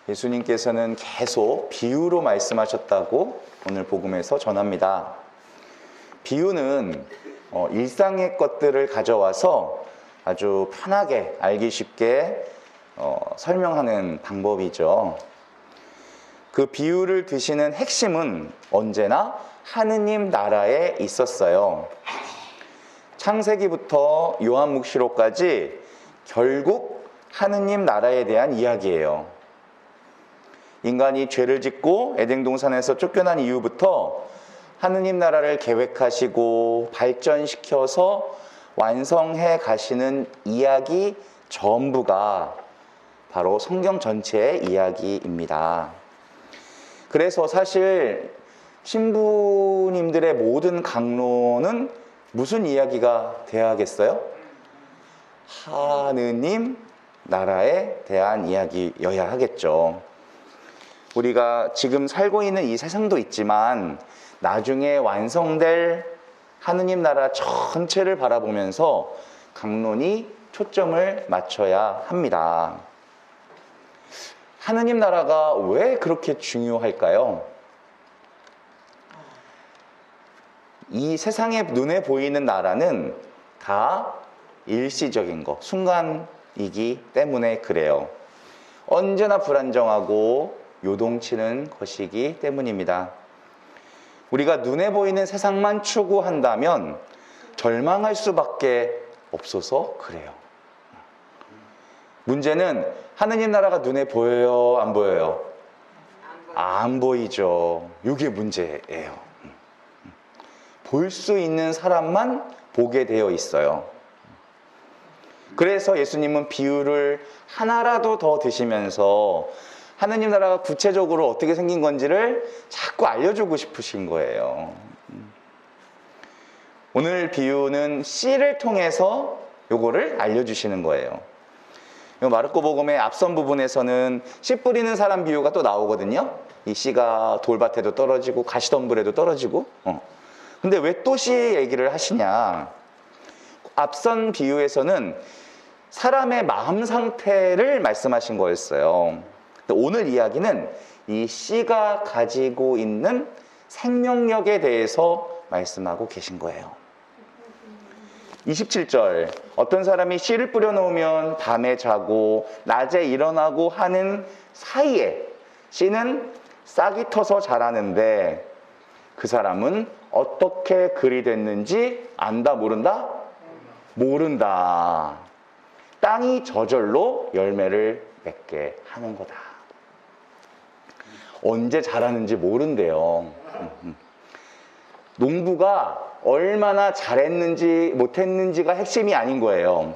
예수님께서는 계속 비유로 말씀하셨다고 오늘 복음에서 전합니다. 비유는 일상의 것들을 가져와서 아주 편하게 알기 쉽게 설명하는 방법이죠. 그 비유를 드시는 핵심은 언제나 하느님 나라에 있었어요. 창세기부터 요한묵시록까지 결국 하느님 나라에 대한 이야기예요. 인간이 죄를 짓고 에덴 동산에서 쫓겨난 이후부터 하느님 나라를 계획하시고 발전시켜서 완성해 가시는 이야기 전부가 바로 성경 전체의 이야기입니다. 그래서 사실 신부님들의 모든 강론은 무슨 이야기가 돼야겠어요? 하느님 나라에 대한 이야기여야 하겠죠. 우리가 지금 살고 있는 이 세상도 있지만 나중에 완성될 하느님 나라 전체를 바라보면서 강론이 초점을 맞춰야 합니다. 하느님 나라가 왜 그렇게 중요할까요? 이 세상에 눈에 보이는 나라는 다 일시적인 거, 순간이기 때문에 그래요. 언제나 불안정하고 요동치는 것이기 때문입니다. 우리가 눈에 보이는 세상만 추구한다면 절망할 수밖에 없어서 그래요. 문제는 하느님 나라가 눈에 보여요, 안 보여요? 안 보이죠. 이게 문제예요. 볼 수 있는 사람만 보게 되어 있어요. 그래서 예수님은 비유를 하나라도 더 드시면서 하느님 나라가 구체적으로 어떻게 생긴 건지를 자꾸 알려주고 싶으신 거예요. 오늘 비유는 씨를 통해서 요거를 알려주시는 거예요. 마르코 복음의 앞선 부분에서는 씨 뿌리는 사람 비유가 또 나오거든요. 이 씨가 돌밭에도 떨어지고 가시덤불에도 떨어지고. 근데 왜 또 씨 얘기를 하시냐? 앞선 비유에서는 사람의 마음 상태를 말씀하신 거였어요. 오늘 이야기는 이 씨가 가지고 있는 생명력에 대해서 말씀하고 계신 거예요. 27절, 어떤 사람이 씨를 뿌려놓으면 밤에 자고 낮에 일어나고 하는 사이에 씨는 싹이 터서 자라는데 그 사람은 어떻게 그리 됐는지 안다, 모른다? 모른다. 땅이 저절로 열매를 맺게 하는 거다. 언제 자라는지 모른대요. 농부가 얼마나 잘했는지 못했는지가 핵심이 아닌 거예요.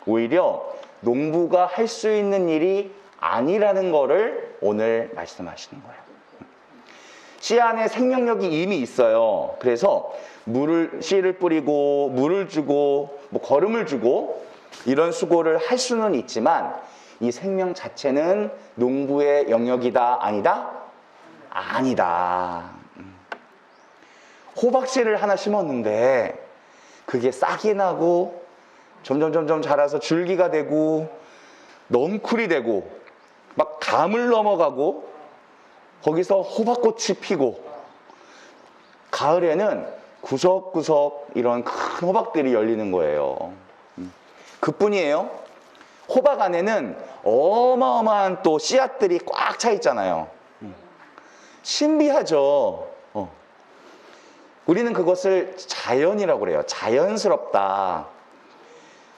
오히려 농부가 할 수 있는 일이 아니라는 거를 오늘 말씀하시는 거예요. 씨 안에 생명력이 이미 있어요. 그래서 씨를 뿌리고 물을 주고 거름을 주고 이런 수고를 할 수는 있지만 이 생명 자체는 농부의 영역이다, 아니다? 아니다. 호박씨를 하나 심었는데 그게 싹이 나고 점점 자라서 줄기가 되고 넝쿨이 되고 막 담을 넘어가고 거기서 호박꽃이 피고 가을에는 구석구석 이런 큰 호박들이 열리는 거예요. 그뿐이에요. 호박 안에는 어마어마한 또 씨앗들이 꽉 차 있잖아요. 신비하죠. 우리는 그것을 자연이라고 그래요. 자연스럽다.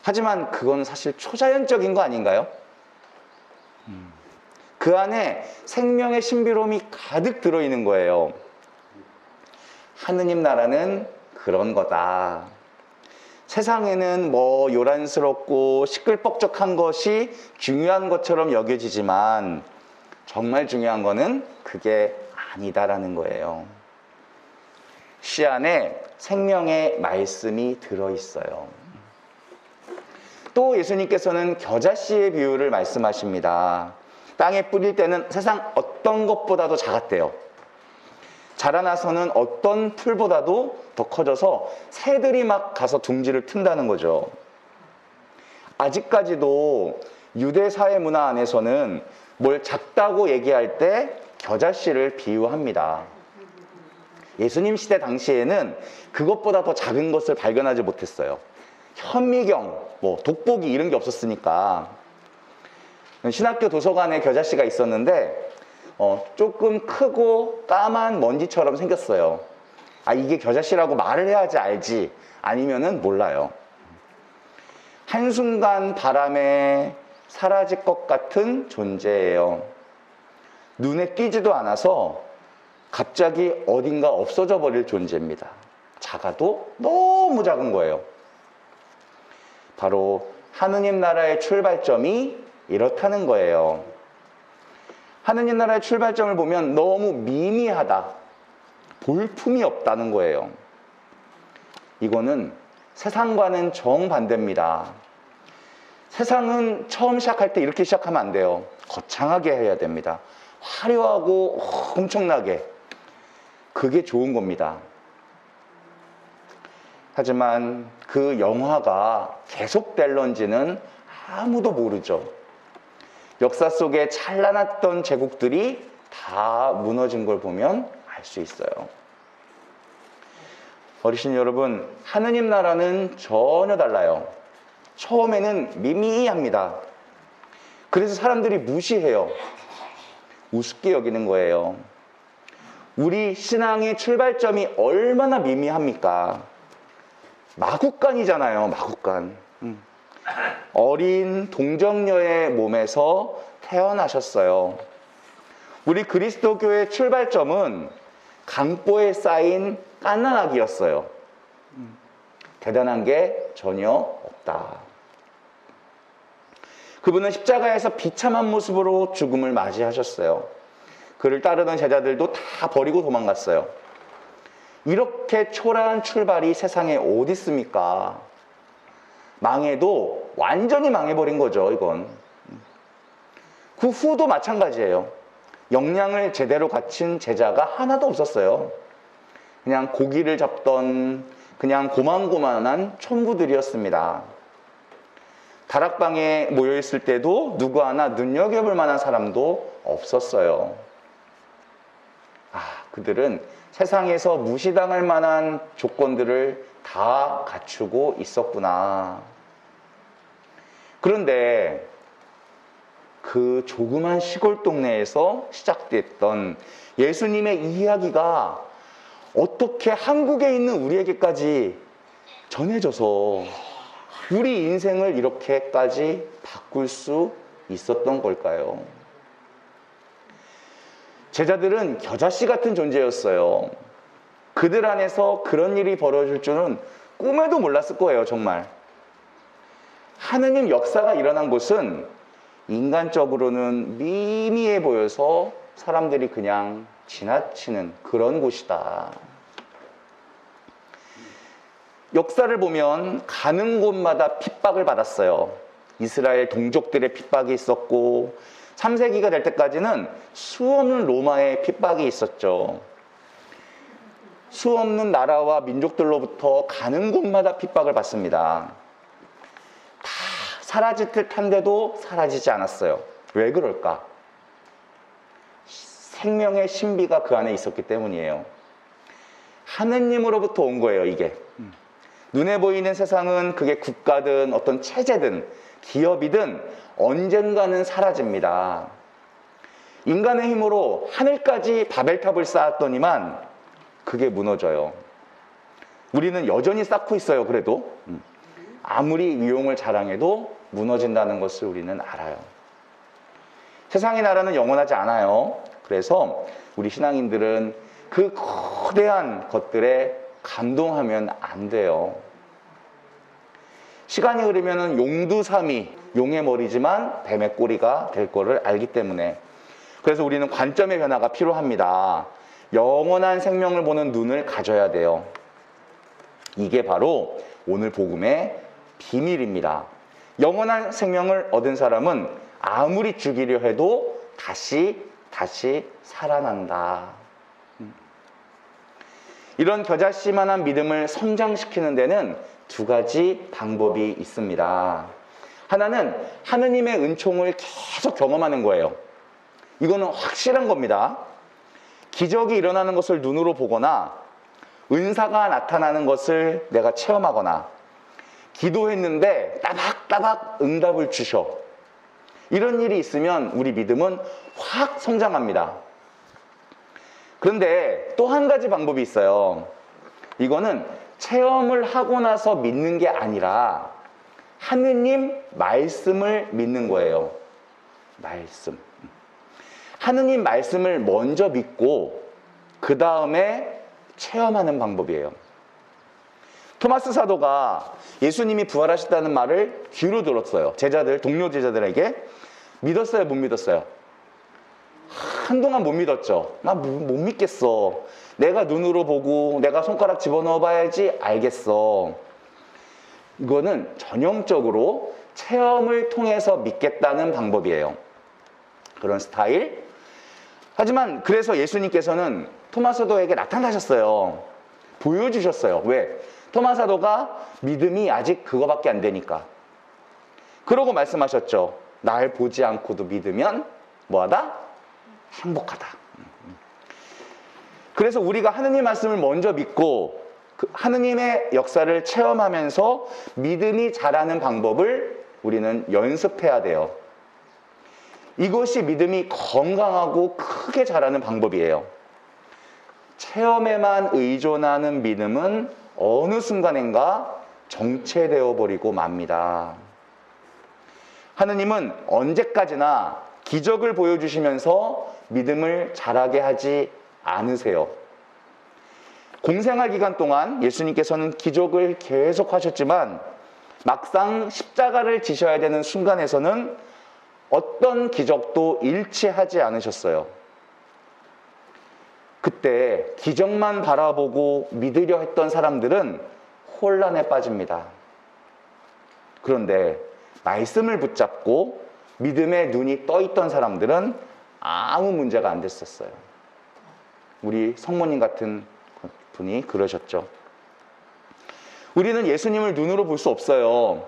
하지만 그건 사실 초자연적인 거 아닌가요? 그 안에 생명의 신비로움이 가득 들어있는 거예요. 하느님 나라는 그런 거다. 세상에는 요란스럽고 시끌벅적한 것이 중요한 것처럼 여겨지지만 정말 중요한 거는 그게 아니다라는 거예요. 씨 안에 생명의 말씀이 들어있어요. 또 예수님께서는 겨자씨의 비유를 말씀하십니다. 땅에 뿌릴 때는 세상 어떤 것보다도 작았대요. 자라나서는 어떤 풀보다도 더 커져서 새들이 막 가서 둥지를 튼다는 거죠. 아직까지도 유대 사회 문화 안에서는 뭘 작다고 얘기할 때 겨자씨를 비유합니다. 예수님 시대 당시에는 그것보다 더 작은 것을 발견하지 못했어요. 현미경, 돋보기 이런 게 없었으니까. 신학교 도서관에 겨자씨가 있었는데 조금 크고 까만 먼지처럼 생겼어요. 아, 이게 겨자씨라고 말을 해야지 알지, 아니면은 몰라요. 한순간 바람에 사라질 것 같은 존재예요. 눈에 띄지도 않아서 갑자기 어딘가 없어져 버릴 존재입니다. 작아도 너무 작은 거예요. 바로 하느님 나라의 출발점이 이렇다는 거예요. 하느님 나라의 출발점을 보면 너무 미미하다, 볼품이 없다는 거예요. 이거는 세상과는 정반대입니다. 세상은 처음 시작할 때 이렇게 시작하면 안 돼요. 거창하게 해야 됩니다. 화려하고 엄청나게. 그게 좋은 겁니다. 하지만 그 영화가 계속될런지는 아무도 모르죠. 역사 속에 찬란했던 제국들이 다 무너진 걸 보면 알 수 있어요. 어르신 여러분, 하느님 나라는 전혀 달라요. 처음에는 미미합니다. 그래서 사람들이 무시해요. 우습게 여기는 거예요. 우리 신앙의 출발점이 얼마나 미미합니까? 마구간이잖아요, 마구간. 어린 동정녀의 몸에서 태어나셨어요. 우리 그리스도교의 출발점은 강보에 쌓인 갓난아기였어요. 대단한 게 전혀 없다. 그분은 십자가에서 비참한 모습으로 죽음을 맞이하셨어요. 그를 따르던 제자들도 다 버리고 도망갔어요. 이렇게 초라한 출발이 세상에 어디 있습니까? 망해도 완전히 망해버린 거죠, 이건. 그 후도 마찬가지예요. 역량을 제대로 갖춘 제자가 하나도 없었어요. 그냥 고기를 잡던 그냥 고만고만한 촌부들이었습니다. 다락방에 모여있을 때도 누구 하나 눈여겨볼 만한 사람도 없었어요. 그들은 세상에서 무시당할 만한 조건들을 다 갖추고 있었구나. 그런데 그 조그만 시골 동네에서 시작됐던 예수님의 이야기가 어떻게 한국에 있는 우리에게까지 전해져서 우리 인생을 이렇게까지 바꿀 수 있었던 걸까요? 제자들은 겨자씨 같은 존재였어요. 그들 안에서 그런 일이 벌어질 줄은 꿈에도 몰랐을 거예요, 정말. 하느님 역사가 일어난 곳은 인간적으로는 미미해 보여서 사람들이 그냥 지나치는 그런 곳이다. 역사를 보면 가는 곳마다 핍박을 받았어요. 이스라엘 동족들의 핍박이 있었고 3세기가 될 때까지는 수없는 로마의 핍박이 있었죠. 수없는 나라와 민족들로부터 가는 곳마다 핍박을 받습니다. 다 사라질 듯한데도 사라지지 않았어요. 왜 그럴까? 생명의 신비가 그 안에 있었기 때문이에요. 하느님으로부터 온 거예요, 이게. 눈에 보이는 세상은 그게 국가든 어떤 체제든 기업이든 언젠가는 사라집니다. 인간의 힘으로 하늘까지 바벨탑을 쌓았더니만 그게 무너져요. 우리는 여전히 쌓고 있어요, 그래도. 아무리 위용을 자랑해도 무너진다는 것을 우리는 알아요. 세상의 나라는 영원하지 않아요. 그래서 우리 신앙인들은 그 거대한 것들에 감동하면 안 돼요. 시간이 흐르면 용두삼이 용의 머리지만 뱀의 꼬리가 될 거를 알기 때문에. 그래서 우리는 관점의 변화가 필요합니다. 영원한 생명을 보는 눈을 가져야 돼요. 이게 바로 오늘 복음의 비밀입니다. 영원한 생명을 얻은 사람은 아무리 죽이려 해도 다시 살아난다. 이런 겨자씨만한 믿음을 성장시키는 데는 두 가지 방법이 있습니다. 하나는 하느님의 은총을 계속 경험하는 거예요. 이거는 확실한 겁니다. 기적이 일어나는 것을 눈으로 보거나 은사가 나타나는 것을 내가 체험하거나 기도했는데 따박따박 응답을 주셔. 이런 일이 있으면 우리 믿음은 확 성장합니다. 그런데 또 한 가지 방법이 있어요. 이거는 체험을 하고 나서 믿는 게 아니라 하느님 말씀을 믿는 거예요. 말씀. 하느님 말씀을 먼저 믿고 그 다음에 체험하는 방법이에요. 토마스 사도가 예수님이 부활하셨다는 말을 귀로 들었어요. 제자들, 동료 제자들에게. 믿었어요? 못 믿었어요? 한동안 못 믿었죠. 나 못 믿겠어. 내가 눈으로 보고 내가 손가락 집어넣어 봐야지 알겠어. 이거는 전형적으로 체험을 통해서 믿겠다는 방법이에요. 그런 스타일. 하지만 그래서 예수님께서는 토마사도에게 나타나셨어요. 보여주셨어요. 왜? 토마사도가 믿음이 아직 그거밖에 안 되니까. 그러고 말씀하셨죠. 날 보지 않고도 믿으면 뭐하다? 행복하다. 그래서 우리가 하느님 말씀을 먼저 믿고 하느님의 역사를 체험하면서 믿음이 자라는 방법을 우리는 연습해야 돼요. 이것이 믿음이 건강하고 크게 자라는 방법이에요. 체험에만 의존하는 믿음은 어느 순간인가 정체되어 버리고 맙니다. 하느님은 언제까지나 기적을 보여주시면서 믿음을 자라게 하지 않으세요. 공생활 기간 동안 예수님께서는 기적을 계속 하셨지만 막상 십자가를 지셔야 되는 순간에서는 어떤 기적도 일치하지 않으셨어요. 그때 기적만 바라보고 믿으려 했던 사람들은 혼란에 빠집니다. 그런데 말씀을 붙잡고 믿음의 눈이 떠있던 사람들은 아무 문제가 안 됐었어요. 우리 성모님 같은 분이 그러셨죠. 우리는 예수님을 눈으로 볼 수 없어요.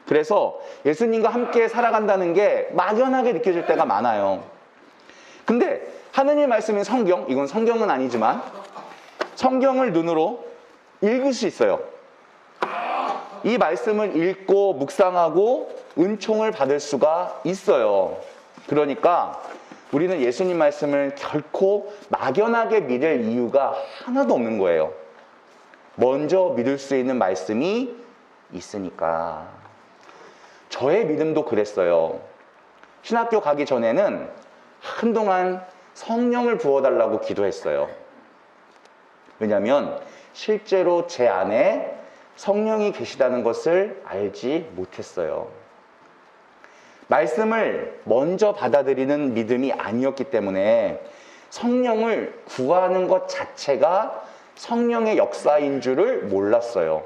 그래서 예수님과 함께 살아간다는 게 막연하게 느껴질 때가 많아요. 근데 하느님 말씀인 성경, 이건 성경은 아니지만 성경을 눈으로 읽을 수 있어요. 이 말씀을 읽고 묵상하고 은총을 받을 수가 있어요. 그러니까 우리는 예수님 말씀을 결코 막연하게 믿을 이유가 하나도 없는 거예요. 먼저 믿을 수 있는 말씀이 있으니까. 저의 믿음도 그랬어요. 신학교 가기 전에는 한동안 성령을 부어달라고 기도했어요. 왜냐하면 실제로 제 안에 성령이 계시다는 것을 알지 못했어요. 말씀을 먼저 받아들이는 믿음이 아니었기 때문에 성령을 구하는 것 자체가 성령의 역사인 줄을 몰랐어요.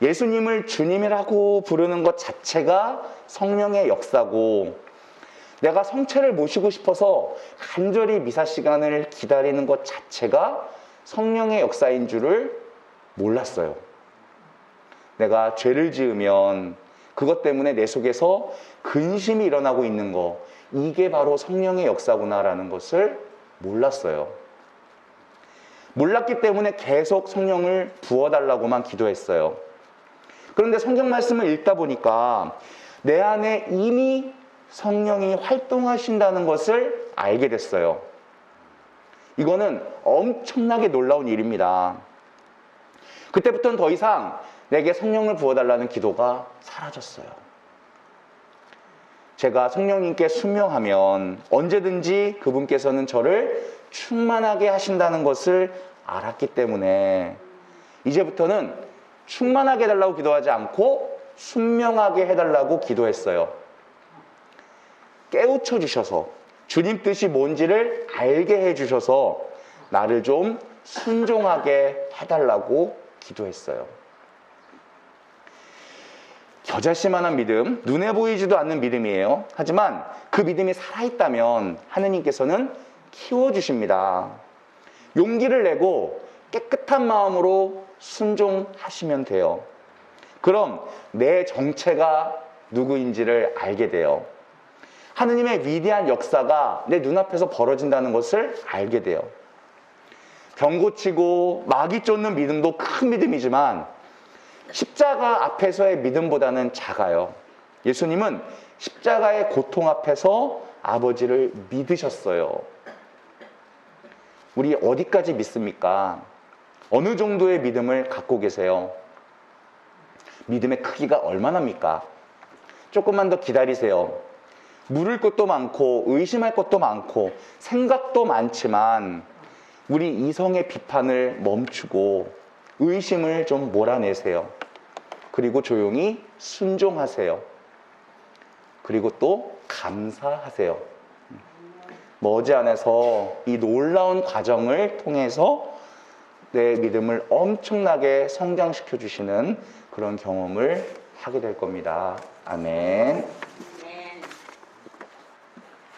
예수님을 주님이라고 부르는 것 자체가 성령의 역사고, 내가 성체를 모시고 싶어서 간절히 미사 시간을 기다리는 것 자체가 성령의 역사인 줄을 몰랐어요. 내가 죄를 지으면 그것 때문에 내 속에서 근심이 일어나고 있는 거, 이게 바로 성령의 역사구나라는 것을 몰랐어요. 몰랐기 때문에 계속 성령을 부어달라고만 기도했어요. 그런데 성경 말씀을 읽다 보니까 내 안에 이미 성령이 활동하신다는 것을 알게 됐어요. 이거는 엄청나게 놀라운 일입니다. 그때부터는 더 이상 내게 성령을 부어달라는 기도가 사라졌어요. 제가 성령님께 순명하면 언제든지 그분께서는 저를 충만하게 하신다는 것을 알았기 때문에 이제부터는 충만하게 해달라고 기도하지 않고 순명하게 해달라고 기도했어요. 깨우쳐 주셔서 주님 뜻이 뭔지를 알게 해주셔서 나를 좀 순종하게 해달라고 기도했어요. 겨자씨만한 믿음, 눈에 보이지도 않는 믿음이에요. 하지만 그 믿음이 살아있다면 하느님께서는 키워주십니다. 용기를 내고 깨끗한 마음으로 순종하시면 돼요. 그럼 내 정체가 누구인지를 알게 돼요. 하느님의 위대한 역사가 내 눈앞에서 벌어진다는 것을 알게 돼요. 병 고치고 마귀 쫓는 믿음도 큰 믿음이지만 십자가 앞에서의 믿음보다는 작아요. 예수님은 십자가의 고통 앞에서 아버지를 믿으셨어요. 우리 어디까지 믿습니까? 어느 정도의 믿음을 갖고 계세요? 믿음의 크기가 얼마나입니까? 조금만 더 기다리세요. 물을 것도 많고 의심할 것도 많고 생각도 많지만 우리 이성의 비판을 멈추고 의심을 좀 몰아내세요. 그리고 조용히 순종하세요. 그리고 또 감사하세요. 머지않아서 이 놀라운 과정을 통해서 내 믿음을 엄청나게 성장시켜 주시는 그런 경험을 하게 될 겁니다. 아멘.